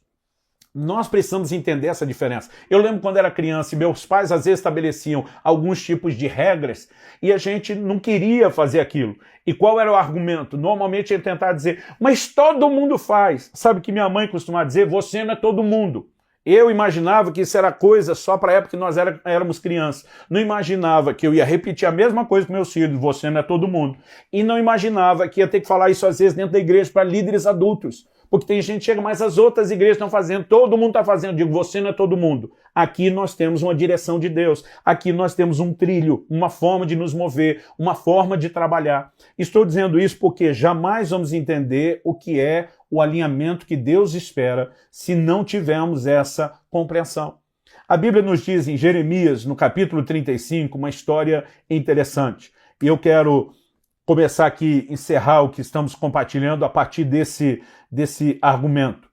Nós precisamos entender essa diferença. Eu lembro quando era criança e meus pais às vezes estabeleciam alguns tipos de regras e a gente não queria fazer aquilo. E qual era o argumento? Normalmente ele tentava dizer: mas todo mundo faz. Sabe o que minha mãe costumava dizer? Você não é todo mundo. Eu imaginava que isso era coisa só para a época que nós éramos crianças. Não imaginava que eu ia repetir a mesma coisa para meus filhos: você não é todo mundo. E não imaginava que ia ter que falar isso às vezes dentro da igreja para líderes adultos. Porque tem gente que chega, mas as outras igrejas estão fazendo, todo mundo está fazendo. Eu digo: você não é todo mundo. Aqui nós temos uma direção de Deus. Aqui nós temos um trilho, uma forma de nos mover, uma forma de trabalhar. Estou dizendo isso porque jamais vamos entender o que é o alinhamento que Deus espera se não tivermos essa compreensão. A Bíblia nos diz em Jeremias, no capítulo 35, uma história interessante. E eu quero começar aqui, encerrar o que estamos compartilhando a partir desse argumento.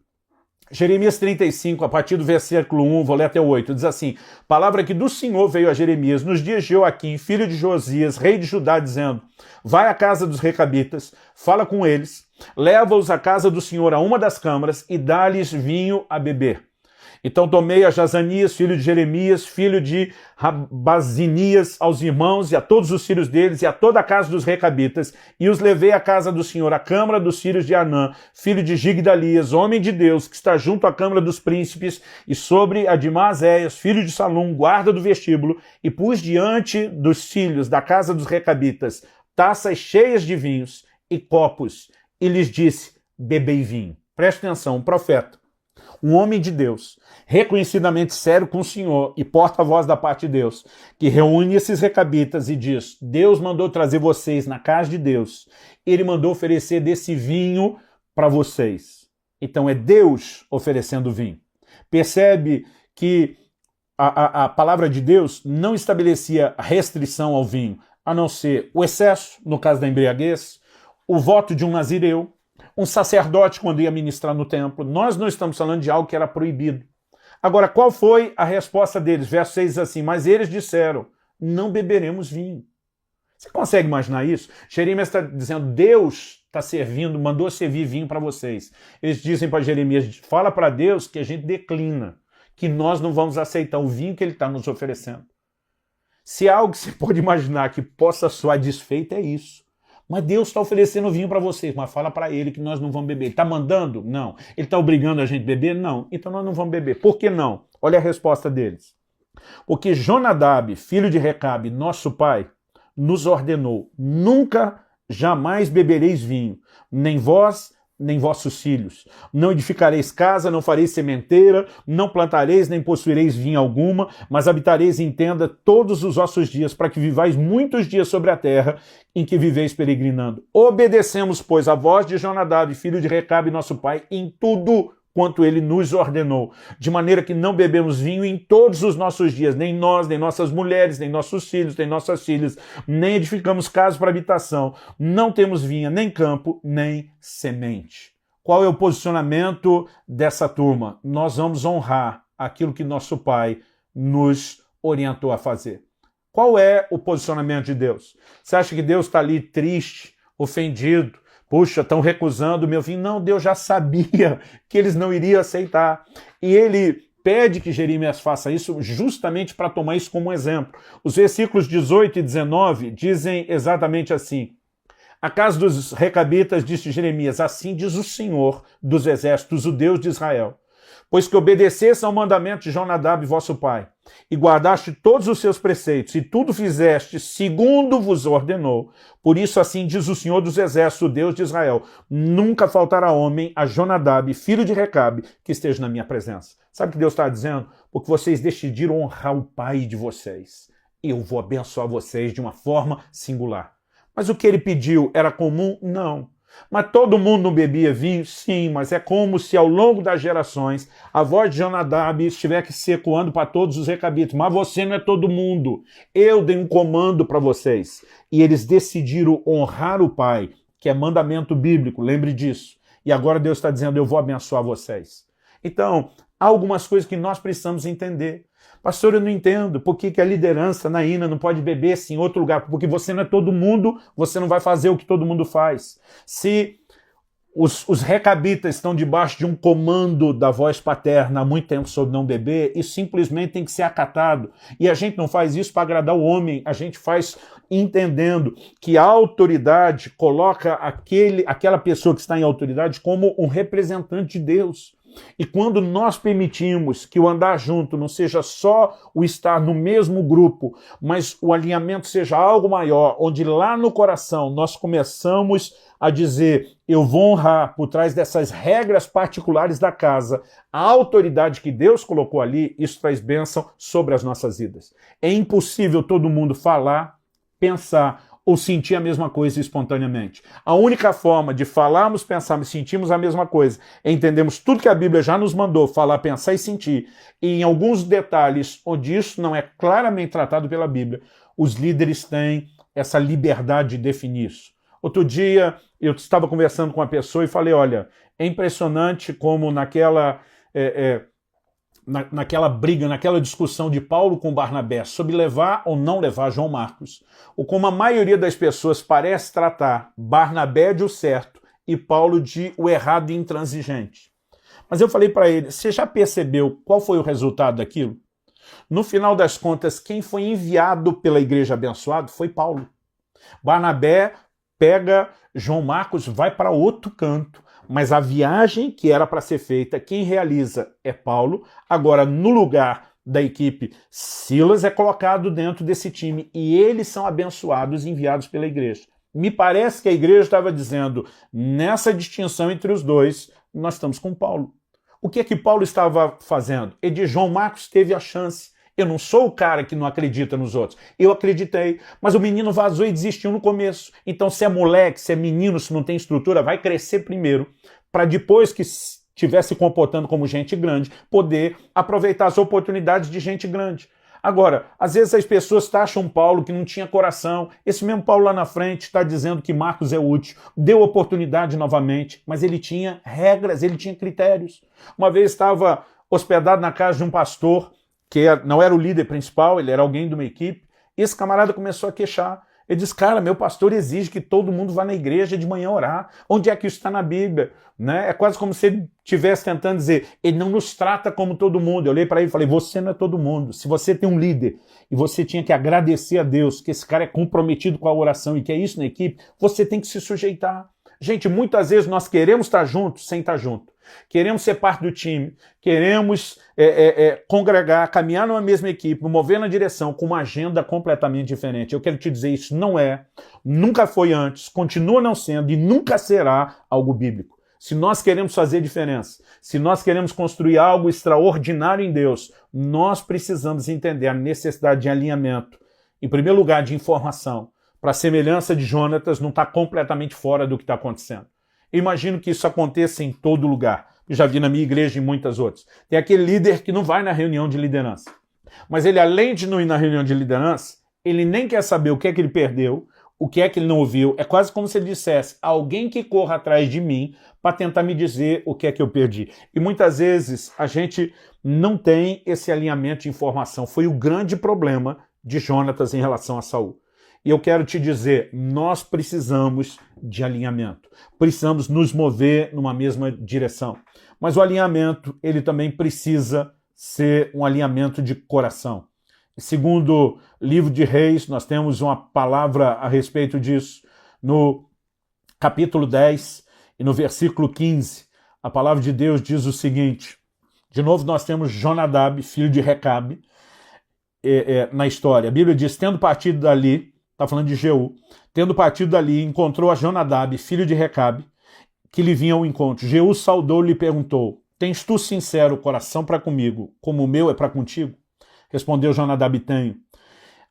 Jeremias 35, a partir do versículo 1, vou ler até o 8, diz assim: palavra que do Senhor veio a Jeremias nos dias de Joaquim, filho de Josias, rei de Judá, dizendo: vai à casa dos recabitas, fala com eles, leva-os à casa do Senhor a uma das câmaras e dá-lhes vinho a beber. Então tomei a Jazanias, filho de Jeremias, filho de Rabazinias, aos irmãos e a todos os filhos deles e a toda a casa dos recabitas, e os levei à casa do Senhor, à câmara dos filhos de Anã, filho de Gigdalias, homem de Deus, que está junto à câmara dos príncipes, e sobre a de Maazéias, filho de Salum, guarda do vestíbulo, e pus diante dos filhos da casa dos recabitas taças cheias de vinhos e copos, e lhes disse: bebei vinho. Preste atenção, um profeta, um homem de Deus, reconhecidamente sério com o Senhor e porta-voz da parte de Deus, que reúne esses recabitas e diz: Deus mandou trazer vocês na casa de Deus, ele mandou oferecer desse vinho para vocês. Então é Deus oferecendo vinho. Percebe que a palavra de Deus não estabelecia restrição ao vinho, a não ser o excesso, no caso da embriaguez, o voto de um nazireu, um sacerdote quando ia ministrar no templo. Nós não estamos falando de algo que era proibido. Agora, qual foi a resposta deles? Verso 6 diz assim: mas eles disseram: não beberemos vinho. Você consegue imaginar isso? Jeremias está dizendo: Deus está servindo, mandou servir vinho para vocês. Eles dizem para Jeremias: fala para Deus que a gente declina, que nós não vamos aceitar o vinho que ele está nos oferecendo. Se há algo que você pode imaginar que possa soar desfeito, é isso. Mas Deus está oferecendo vinho para vocês, mas fala para ele que nós não vamos beber. Ele está mandando? Não. Ele está obrigando a gente a beber? Não. Então nós não vamos beber. Por que não? Olha a resposta deles. Porque Jonadab, filho de Recabe, nosso pai, nos ordenou: nunca, jamais bebereis vinho, nem vós, nem vossos filhos. Não edificareis casa, não fareis sementeira, não plantareis, nem possuireis vinha alguma, mas habitareis em tenda todos os vossos dias, para que vivais muitos dias sobre a terra em que viveis peregrinando. Obedecemos, pois, a voz de Jonadab, filho de Recabe, nosso pai, em tudo quanto ele nos ordenou, de maneira que não bebemos vinho em todos os nossos dias, nem nós, nem nossas mulheres, nem nossos filhos, nem nossas filhas, nem edificamos casa para habitação, não temos vinha, nem campo, nem semente. Qual é o posicionamento dessa turma? Nós vamos honrar aquilo que nosso pai nos orientou a fazer. Qual é o posicionamento de Deus? Você acha que Deus está ali triste, ofendido? Puxa, estão recusando o meu vinho. Não, Deus já sabia que eles não iriam aceitar. E ele pede que Jeremias faça isso justamente para tomar isso como exemplo. Os versículos 18 e 19 dizem exatamente assim: a casa dos recabitas, disse Jeremias, assim diz o Senhor dos exércitos, o Deus de Israel, pois que obedecesse ao mandamento de Jonadab, vosso pai, e guardaste todos os seus preceitos, e tudo fizeste segundo vos ordenou. Por isso assim diz o Senhor dos exércitos, o Deus de Israel, nunca faltará homem a Jonadab, filho de Recabe, que esteja na minha presença. Sabe o que Deus está dizendo? Porque vocês decidiram honrar o pai de vocês. Eu vou abençoar vocês de uma forma singular. Mas o que ele pediu era comum? Não. Mas todo mundo não bebia vinho? Sim, mas é como se ao longo das gerações a voz de Jonadab estivesse se ecoando para todos os recabitas. Mas você não é todo mundo. Eu dei um comando para vocês. E eles decidiram honrar o pai, que é mandamento bíblico, lembre disso. E agora Deus está dizendo, eu vou abençoar vocês. Então, há algumas coisas que nós precisamos entender. Pastor, eu não entendo por que a liderança na INA não pode beber assim, em outro lugar, porque você não é todo mundo, você não vai fazer o que todo mundo faz. Se os recabitas estão debaixo de um comando da voz paterna há muito tempo sobre não beber, isso simplesmente tem que ser acatado. E a gente não faz isso para agradar o homem, a gente faz entendendo que a autoridade coloca aquela pessoa que está em autoridade como um representante de Deus. E quando nós permitimos que o andar junto não seja só o estar no mesmo grupo, mas o alinhamento seja algo maior, onde lá no coração nós começamos a dizer, eu vou honrar por trás dessas regras particulares da casa, a autoridade que Deus colocou ali, isso traz bênção sobre as nossas vidas. É impossível todo mundo falar, pensar ou sentir a mesma coisa espontaneamente. A única forma de falarmos, pensarmos e sentirmos a mesma coisa é entendermos tudo que a Bíblia já nos mandou falar, pensar e sentir. E em alguns detalhes onde isso não é claramente tratado pela Bíblia, os líderes têm essa liberdade de definir isso. Outro dia eu estava conversando com uma pessoa e falei, olha, é impressionante como naquela briga, naquela discussão de Paulo com Barnabé sobre levar ou não levar João Marcos, ou como a maioria das pessoas parece tratar Barnabé de o certo e Paulo de o errado e intransigente. Mas eu falei para ele, você já percebeu qual foi o resultado daquilo? No final das contas, quem foi enviado pela igreja abençoada foi Paulo. Barnabé pega João Marcos, vai para outro canto. Mas a viagem que era para ser feita, quem realiza é Paulo. Agora, no lugar da equipe, Silas é colocado dentro desse time e eles são abençoados e enviados pela igreja. Me parece que a igreja estava dizendo, nessa distinção entre os dois, nós estamos com Paulo. O que é que Paulo estava fazendo? Ele diz, João Marcos teve a chance. Eu não sou o cara que não acredita nos outros. Eu acreditei, mas o menino vazou e desistiu no começo. Então, se é moleque, se é menino, se não tem estrutura, vai crescer primeiro, para depois que estiver se comportando como gente grande, poder aproveitar as oportunidades de gente grande. Agora, às vezes as pessoas taxam Paulo que não tinha coração. Esse mesmo Paulo lá na frente está dizendo que Marcos é útil, deu oportunidade novamente, mas ele tinha regras, ele tinha critérios. Uma vez estava hospedado na casa de um pastor, que não era o líder principal, ele era alguém de uma equipe. Esse camarada começou a queixar. Ele disse, cara, meu pastor exige que todo mundo vá na igreja de manhã orar. Onde é que isso está na Bíblia? Né? É quase como se ele estivesse tentando dizer, ele não nos trata como todo mundo. Eu olhei para ele e falei, você não é todo mundo. Se você tem um líder e você tinha que agradecer a Deus que esse cara é comprometido com a oração e que é isso na equipe, você tem que se sujeitar. Gente, muitas vezes nós queremos estar juntos sem estar junto. Queremos ser parte do time, queremos congregar, caminhar numa mesma equipe, mover na direção com uma agenda completamente diferente. Eu quero te dizer, isso não é, nunca foi antes, continua não sendo e nunca será algo bíblico. Se nós queremos fazer diferença, se nós queremos construir algo extraordinário em Deus, nós precisamos entender a necessidade de alinhamento, em primeiro lugar de informação, para a semelhança de Jonatas não estar completamente fora do que está acontecendo. Eu imagino que isso aconteça em todo lugar. Eu já vi na minha igreja e em muitas outras. Tem aquele líder que não vai na reunião de liderança. Mas ele, além de não ir na reunião de liderança, ele nem quer saber o que é que ele perdeu, O que é que ele não ouviu? É quase como se ele dissesse, alguém que corra atrás de mim para tentar me dizer o que é que eu perdi. E muitas vezes a gente não tem esse alinhamento de informação. Foi o grande problema de Jonatas em relação a Saul. E eu quero te dizer, nós precisamos de alinhamento. Precisamos nos mover numa mesma direção. Mas o alinhamento, ele também precisa ser um alinhamento de coração. Segundo livro de Reis, nós temos uma palavra a respeito disso. No capítulo 10 e no versículo 15, a palavra de Deus diz o seguinte. De novo, nós temos Jonadab, filho de Recabe, na história. A Bíblia diz, tendo partido dali, está falando de Jeú, tendo partido dali, encontrou a Jonadab, filho de Recabe, que lhe vinha ao encontro. Jeú saudou-lhe e perguntou, tens tu sincero coração para comigo, como o meu é para contigo? Respondeu Jonadab, tenho.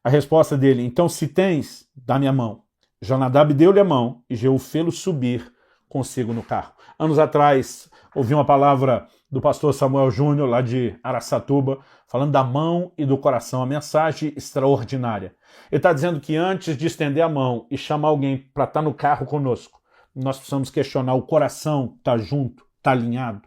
A resposta dele, então se tens, dá-me a mão. Jonadab deu-lhe a mão e Jeú fê-lo subir consigo no carro. Anos atrás, ouvi uma palavra do pastor Samuel Júnior, lá de Araçatuba, falando da mão e do coração, a mensagem extraordinária. Ele está dizendo que antes de estender a mão e chamar alguém para estar no carro conosco, nós precisamos questionar, o coração está junto, está alinhado?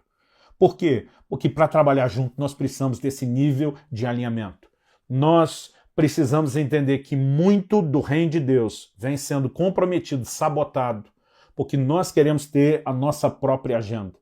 Por quê? Porque para trabalhar junto nós precisamos desse nível de alinhamento. Nós precisamos entender que muito do reino de Deus vem sendo comprometido, sabotado, porque nós queremos ter a nossa própria agenda.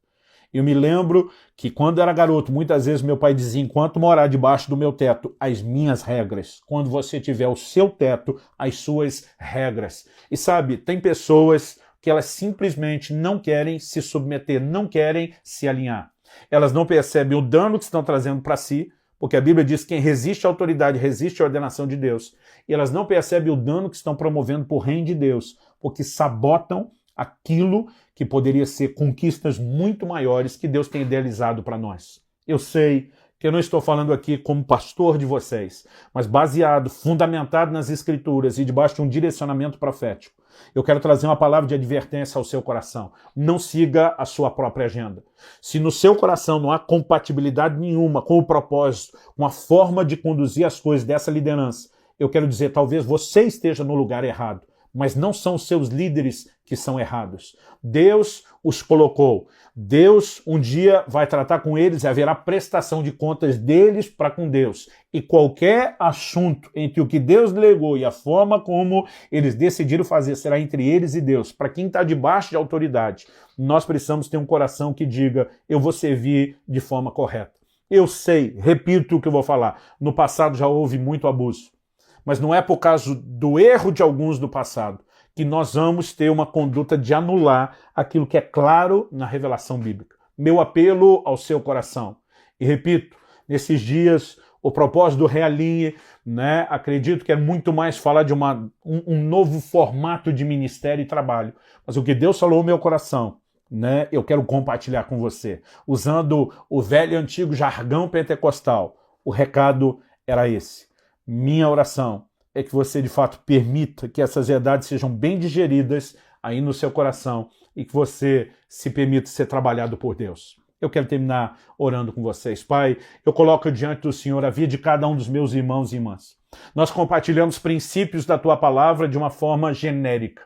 Eu me lembro que quando eu era garoto, muitas vezes meu pai dizia, enquanto morar debaixo do meu teto, as minhas regras. Quando você tiver o seu teto, as suas regras. E sabe, tem pessoas que elas simplesmente não querem se submeter, não querem se alinhar. Elas não percebem o dano que estão trazendo para si, porque a Bíblia diz que quem resiste à autoridade resiste à ordenação de Deus. E elas não percebem o dano que estão promovendo para o reino de Deus, porque sabotam aquilo que poderia ser conquistas muito maiores que Deus tem idealizado para nós. Eu sei que eu não estou falando aqui como pastor de vocês, mas baseado, fundamentado nas Escrituras e debaixo de um direcionamento profético. Eu quero trazer uma palavra de advertência ao seu coração. Não siga a sua própria agenda. Se no seu coração não há compatibilidade nenhuma com o propósito, com a forma de conduzir as coisas dessa liderança, eu quero dizer, talvez você esteja no lugar errado, mas não são os seus líderes que são errados. Deus os colocou. Deus um dia vai tratar com eles e haverá prestação de contas deles para com Deus. E qualquer assunto entre o que Deus delegou e a forma como eles decidiram fazer será entre eles e Deus. Para quem está debaixo de autoridade, nós precisamos ter um coração que diga, eu vou servir de forma correta. Eu sei, repito o que eu vou falar, no passado já houve muito abuso. Mas não é por causa do erro de alguns do passado que nós vamos ter uma conduta de anular aquilo que é claro na revelação bíblica. Meu apelo ao seu coração. E repito, nesses dias, o propósito do Realinhe, acredito que é muito mais falar de um novo formato de ministério e trabalho. Mas o que Deus falou no meu coração, eu quero compartilhar com você. Usando o velho e antigo jargão pentecostal, o recado era esse. Minha oração é que você, de fato, permita que essas verdades sejam bem digeridas aí no seu coração e que você se permita ser trabalhado por Deus. Eu quero terminar orando com vocês. Pai, eu coloco diante do Senhor a vida de cada um dos meus irmãos e irmãs. Nós compartilhamos princípios da Tua palavra de uma forma genérica.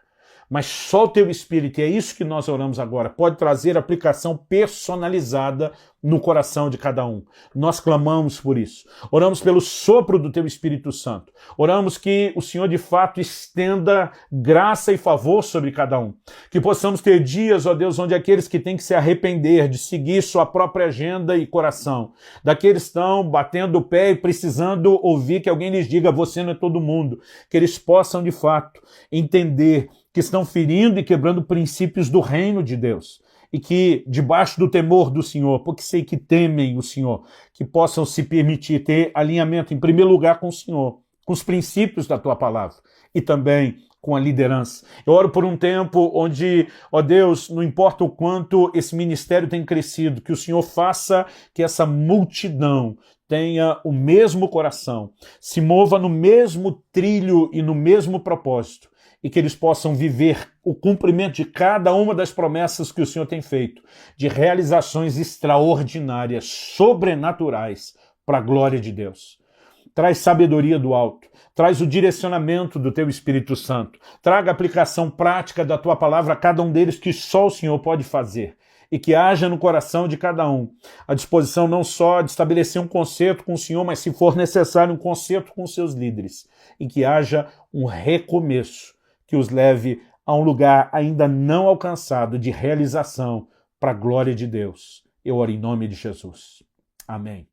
Mas só o Teu Espírito, e é isso que nós oramos agora, pode trazer aplicação personalizada no coração de cada um. Nós clamamos por isso. Oramos pelo sopro do Teu Espírito Santo. Oramos que o Senhor, de fato, estenda graça e favor sobre cada um. Que possamos ter dias, ó Deus, onde aqueles que têm que se arrepender de seguir sua própria agenda e coração, daqueles que estão batendo o pé e precisando ouvir que alguém lhes diga, você não é todo mundo, que eles possam, de fato, entender que estão ferindo e quebrando princípios do reino de Deus. E que, debaixo do temor do Senhor, porque sei que temem o Senhor, que possam se permitir ter alinhamento, em primeiro lugar, com o Senhor, com os princípios da Tua palavra, e também com a liderança. Eu oro por um tempo onde, ó Deus, não importa o quanto esse ministério tem crescido, que o Senhor faça que essa multidão tenha o mesmo coração, se mova no mesmo trilho e no mesmo propósito, e que eles possam viver o cumprimento de cada uma das promessas que o Senhor tem feito, de realizações extraordinárias, sobrenaturais, para a glória de Deus. Traz sabedoria do alto, traz o direcionamento do teu Espírito Santo, traga a aplicação prática da tua palavra a cada um deles que só o Senhor pode fazer. E que haja no coração de cada um a disposição não só de estabelecer um concerto com o Senhor, mas se for necessário um concerto com os seus líderes. E que haja um recomeço que os leve a um lugar ainda não alcançado de realização para a glória de Deus. Eu oro em nome de Jesus. Amém.